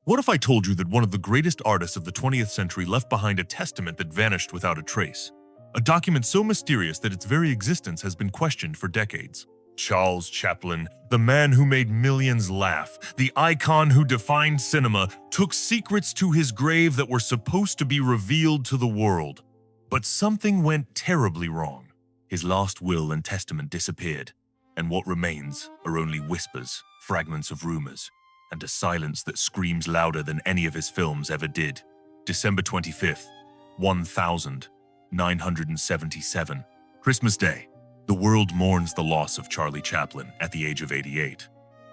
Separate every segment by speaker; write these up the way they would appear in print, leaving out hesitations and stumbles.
Speaker 1: What if I told you that one of the greatest artists of the 20th century left behind a testament that vanished without a trace? A document so mysterious that its very existence has been questioned for decades. Charles Chaplin, the man who made millions laugh, the icon who defined cinema, took secrets to his grave that were supposed to be revealed to the world. But something went terribly wrong. His last will and testament disappeared, and what remains are only whispers, fragments of rumors, and a silence that screams louder than any of his films ever did. December 25th, 1977, Christmas Day. The world mourns the loss of Charlie Chaplin at the age of 88.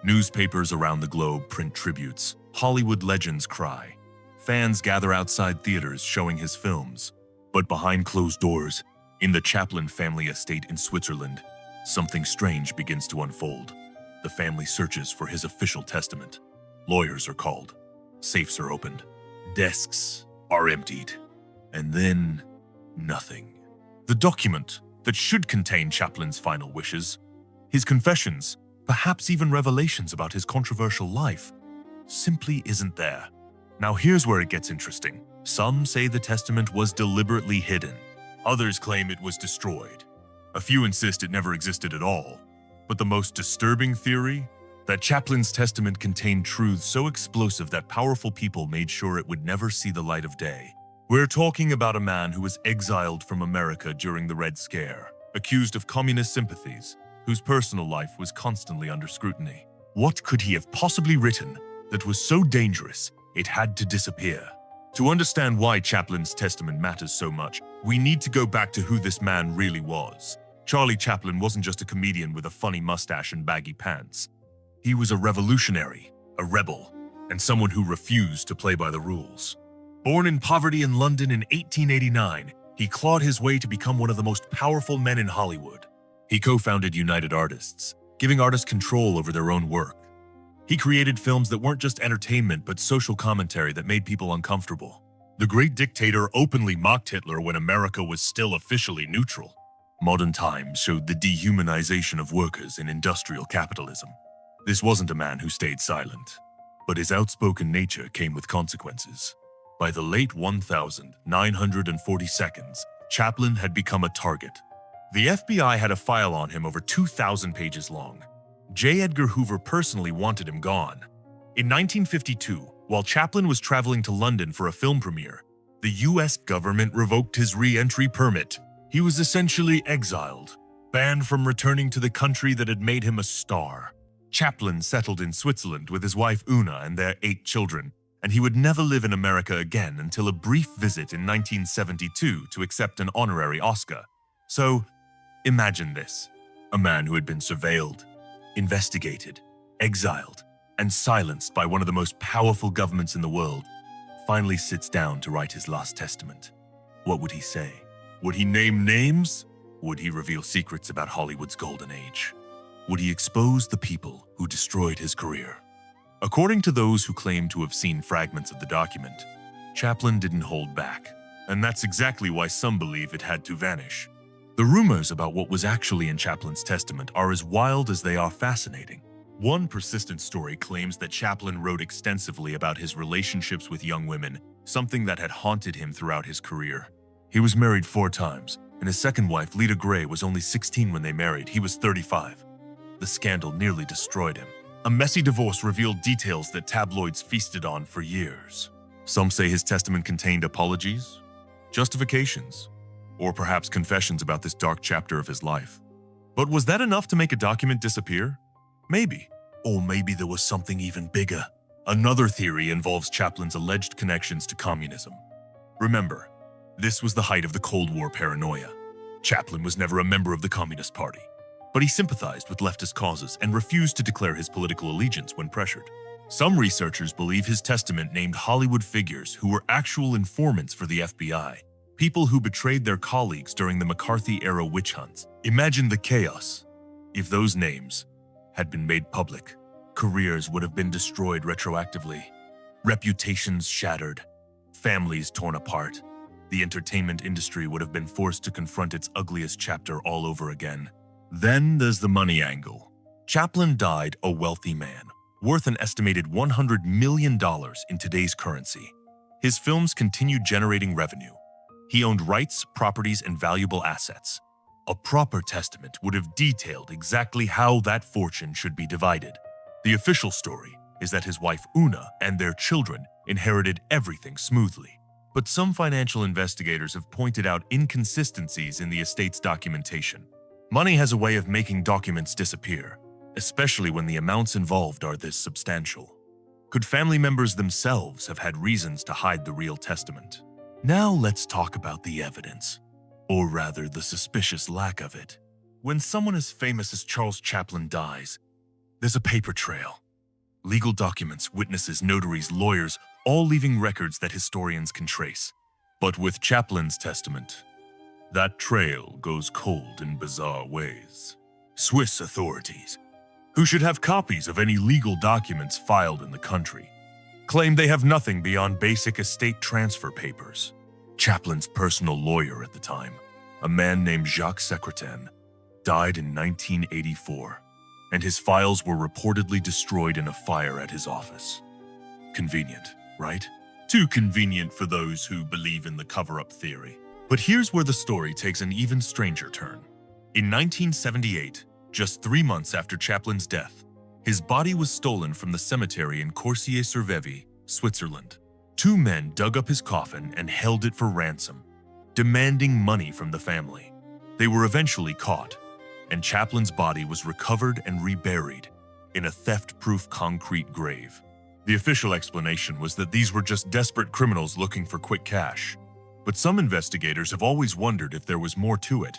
Speaker 1: Newspapers around the globe print tributes. Hollywood legends cry. Fans gather outside theaters showing his films. But behind closed doors, in the Chaplin family estate in Switzerland, something strange begins to unfold. The family searches for his official testament. Lawyers are called. Safes are opened. Desks are emptied. And then, nothing. The document that should contain Chaplin's final wishes, his confessions, perhaps even revelations about his controversial life, simply isn't there. Now here's where it gets interesting. Some say the testament was deliberately hidden. Others claim it was destroyed. A few insist it never existed at all. But the most disturbing theory? That Chaplin's testament contained truths so explosive that powerful people made sure it would never see the light of day. We're talking about a man who was exiled from America during the Red Scare, accused of communist sympathies, whose personal life was constantly under scrutiny. What could he have possibly written that was so dangerous it had to disappear? To understand why Chaplin's testament matters so much, we need to go back to who this man really was. Charlie Chaplin wasn't just a comedian with a funny mustache and baggy pants. He was a revolutionary, a rebel, and someone who refused to play by the rules. Born in poverty in London in 1889, he clawed his way to become one of the most powerful men in Hollywood. He co-founded United Artists, giving artists control over their own work. He created films that weren't just entertainment but social commentary that made people uncomfortable. The great dictator openly mocked Hitler when America was still officially neutral. Modern times showed the dehumanization of workers in industrial capitalism. This wasn't a man who stayed silent, but his outspoken nature came with consequences. By the late 1942, Chaplin had become a target. The FBI had a file on him over 2,000 pages long. J. Edgar Hoover personally wanted him gone. In 1952, while Chaplin was traveling to London for a film premiere, the US government revoked his re-entry permit. He was essentially exiled, banned from returning to the country that had made him a star. Chaplin settled in Switzerland with his wife Una and their 8 children, and he would never live in America again until a brief visit in 1972 to accept an honorary Oscar. So, imagine this. A man who had been surveilled, investigated, exiled, and silenced by one of the most powerful governments in the world, finally sits down to write his last testament. What would he say? Would he name names? Would he reveal secrets about Hollywood's golden age? Would he expose the people who destroyed his career? According to those who claim to have seen fragments of the document, Chaplin didn't hold back, and that's exactly why some believe it had to vanish. The rumors about what was actually in Chaplin's testament are as wild as they are fascinating. One persistent story claims that Chaplin wrote extensively about his relationships with young women, something that had haunted him throughout his career. He was married 4 times, and his second wife, Lita Gray, was only 16 when they married. He was 35. The scandal nearly destroyed him. A messy divorce revealed details that tabloids feasted on for years. Some say his testament contained apologies, justifications, or perhaps confessions about this dark chapter of his life. But was that enough to make a document disappear? Maybe. Or maybe there was something even bigger. Another theory involves Chaplin's alleged connections to communism. Remember, this was the height of the Cold War paranoia. Chaplin was never a member of the Communist Party, but he sympathized with leftist causes and refused to declare his political allegiance when pressured. Some researchers believe his testament named Hollywood figures who were actual informants for the FBI, people who betrayed their colleagues during the McCarthy-era witch hunts. Imagine the chaos. If those names had been made public, careers would have been destroyed retroactively, reputations shattered, families torn apart. The entertainment industry would have been forced to confront its ugliest chapter all over again. Then there's the money angle. Chaplin died a wealthy man, worth an estimated $100 million in today's currency. His films continued generating revenue. He owned rights, properties, and valuable assets. A proper testament would have detailed exactly how that fortune should be divided. The official story is that his wife Una and their children inherited everything smoothly. But some financial investigators have pointed out inconsistencies in the estate's documentation. Money has a way of making documents disappear, especially when the amounts involved are this substantial. Could family members themselves have had reasons to hide the real testament? Now let's talk about the evidence, or rather the suspicious lack of it. When someone as famous as Charles Chaplin dies, there's a paper trail. Legal documents, witnesses, notaries, lawyers, all leaving records that historians can trace. But with Chaplin's testament, that trail goes cold in bizarre ways. Swiss authorities, who should have copies of any legal documents filed in the country, claim they have nothing beyond basic estate transfer papers. Chaplin's personal lawyer at the time, a man named Jacques Secretan, died in 1984, and his files were reportedly destroyed in a fire at his office. Convenient, right? Too convenient for those who believe in the cover-up theory. But here's where the story takes an even stranger turn. In 1978, just 3 months after Chaplin's death, his body was stolen from the cemetery in Corsier-sur-Vevey, Switzerland. 2 men dug up his coffin and held it for ransom, demanding money from the family. They were eventually caught, and Chaplin's body was recovered and reburied in a theft-proof concrete grave. The official explanation was that these were just desperate criminals looking for quick cash. But some investigators have always wondered if there was more to it.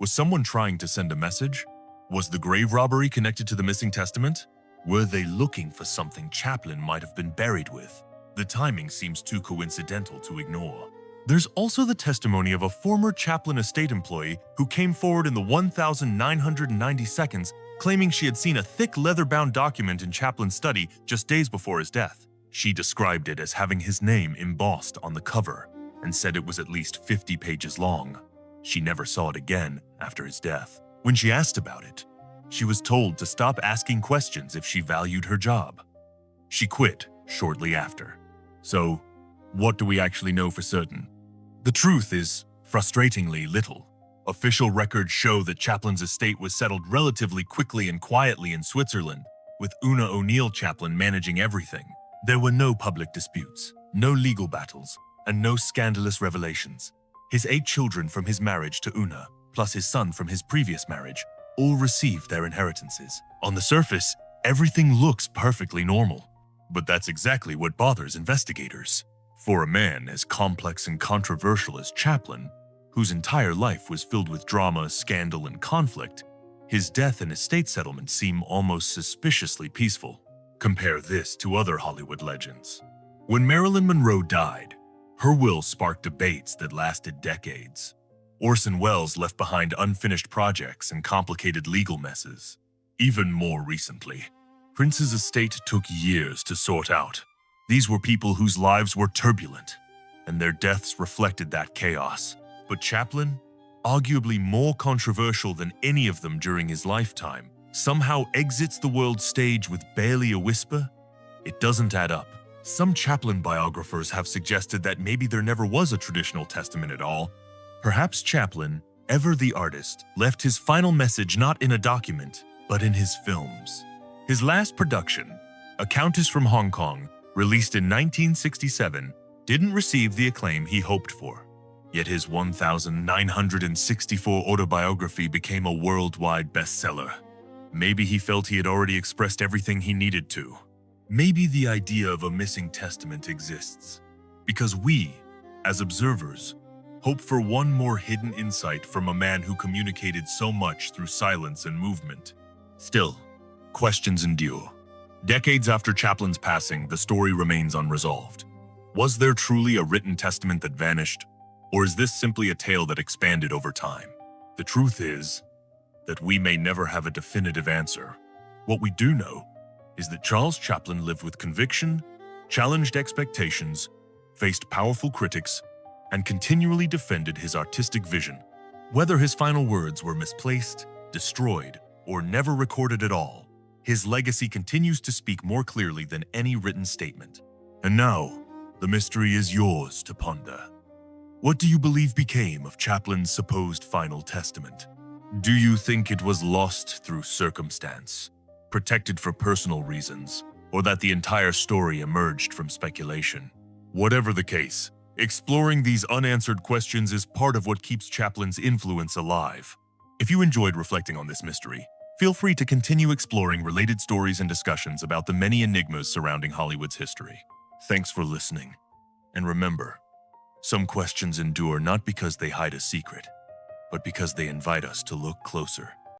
Speaker 1: Was someone trying to send a message? Was the grave robbery connected to the missing testament? Were they looking for something Chaplin might have been buried with? The timing seems too coincidental to ignore. There's also the testimony of a former Chaplin estate employee who came forward in the 1,990 seconds claiming she had seen a thick leather-bound document in Chaplin's study just days before his death. She described it as having his name embossed on the cover and said it was at least 50 pages long. She never saw it again after his death. When she asked about it, she was told to stop asking questions if she valued her job. She quit shortly after. So, what do we actually know for certain? The truth is frustratingly little. Official records show that Chaplin's estate was settled relatively quickly and quietly in Switzerland, with Una O'Neill Chaplin managing everything. There were no public disputes, no legal battles, and no scandalous revelations. His 8 children from his marriage to Una, plus his son from his previous marriage, all received their inheritances. On the surface, everything looks perfectly normal. But that's exactly what bothers investigators. For a man as complex and controversial as Chaplin, whose entire life was filled with drama, scandal, and conflict, his death and estate settlement seem almost suspiciously peaceful. Compare this to other Hollywood legends. When Marilyn Monroe died, her will sparked debates that lasted decades. Orson Welles left behind unfinished projects and complicated legal messes. Even more recently, Prince's estate took years to sort out. These were people whose lives were turbulent, and their deaths reflected that chaos. But Chaplin, arguably more controversial than any of them during his lifetime, somehow exits the world stage with barely a whisper? It doesn't add up. Some Chaplin biographers have suggested that maybe there never was a traditional testament at all. Perhaps Chaplin, ever the artist, left his final message not in a document, but in his films. His last production, A Countess from Hong Kong, released in 1967, didn't receive the acclaim he hoped for. Yet his 1,964 autobiography became a worldwide bestseller. Maybe he felt he had already expressed everything he needed to. Maybe the idea of a missing testament exists, because we, as observers, hope for one more hidden insight from a man who communicated so much through silence and movement. Still, questions endure. Decades after Chaplin's passing, the story remains unresolved. Was there truly a written testament that vanished? Or is this simply a tale that expanded over time? The truth is that we may never have a definitive answer. What we do know is that Charles Chaplin lived with conviction, challenged expectations, faced powerful critics, and continually defended his artistic vision. Whether his final words were misplaced, destroyed, or never recorded at all, His legacy continues to speak more clearly than any written statement. And now, the mystery is yours to ponder. What do you believe became of Chaplin's supposed final testament? Do you think it was lost through circumstance, protected for personal reasons, or that the entire story emerged from speculation? Whatever the case, exploring these unanswered questions is part of what keeps Chaplin's influence alive. If you enjoyed reflecting on this mystery, feel free to continue exploring related stories and discussions about the many enigmas surrounding Hollywood's history. Thanks for listening. And remember, some questions endure not because they hide a secret, but because they invite us to look closer.